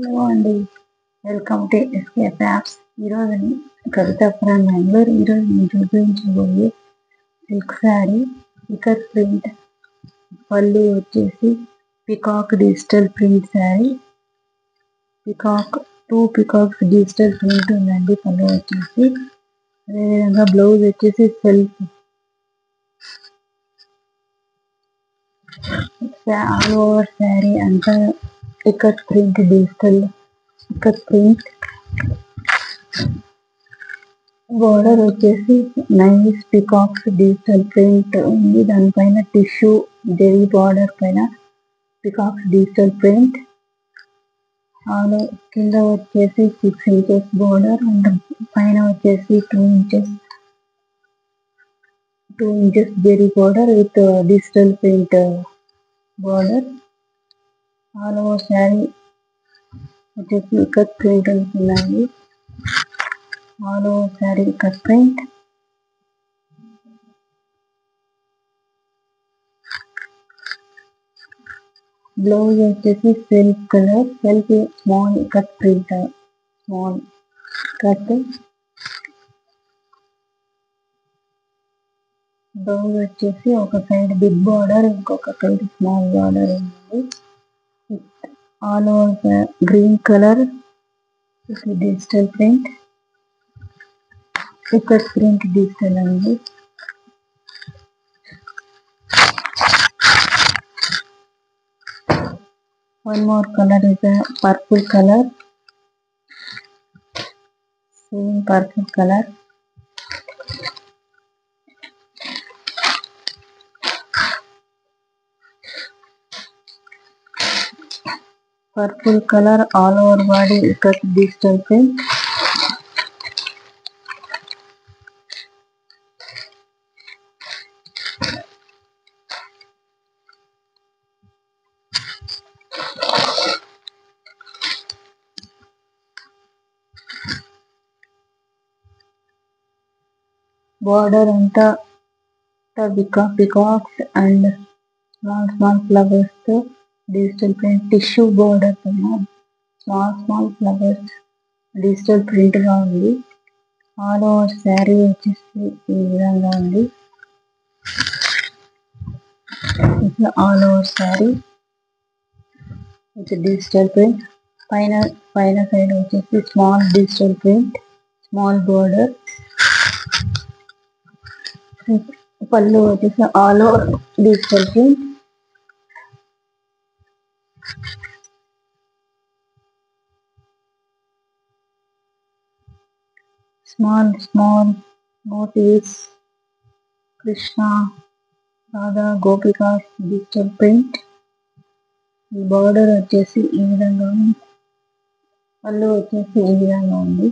Hello అండి, welcome to escape apps. ఈరోజు కవిత from Bengaluru. ఈరోజు నేను చూపించబోయే సిల్క్ శారీ ఇకత్ ప్రింట్. పళ్ళు వచ్చేసి peacock digital print sari. Peacock 2 peacocks digital print ఉందండి. పళ్ళు వచ్చేసి అదేవిధంగా బ్లౌజ్ వచ్చేసి సెల్ఫ్ ఆల్ ఓవర్ శారీ అంతా ikat print digital ikat print. Border వచ్చేసి నైస్ పికాక్స్ డిజిటల్ ప్రింట్ ఉంది. దానిపైన టిష్యూ జరీ బోర్డర్ పైన పికాక్స్ డిజిటల్ ప్రింట్. కింద వచ్చేసి 6 ఇంచెస్ బోర్డర్ అండ్ పైన వచ్చేసి 2 inches zari border with digital print border. All over sari వచ్చేసి ఇకత్ ప్రింట్ ఉంటుందండి. All over sari ikat print. Blouse వచ్చేసి self colour, self small ikat print, small cut. Blouse వచ్చేసి ఒక సైడ్ బిగ్ బార్డర్, ఇంకొక సైడ్ స్మాల్ బార్డర్ ఉంది. All over green colour digital print, ikat print digital అండి. One more color is a purple color, same purple color. Purple color all over body ikat digital print. Border anta peacocks and small flowers to digital print. Tissue border paina small flowers digital print ga undi. All over saree vachesi ee vidhanga undi. It's all over saree with digital print. Paina side vachesi small digital print, small border. పళ్ళు వచ్చేసి all over digital print. Small motifs Krishna Radha Gopika digital print. ఈ border వచ్చేసి ఈ విధంగా ఉంది. పళ్ళు వచ్చేసి ఈ విధంగా ఉంది.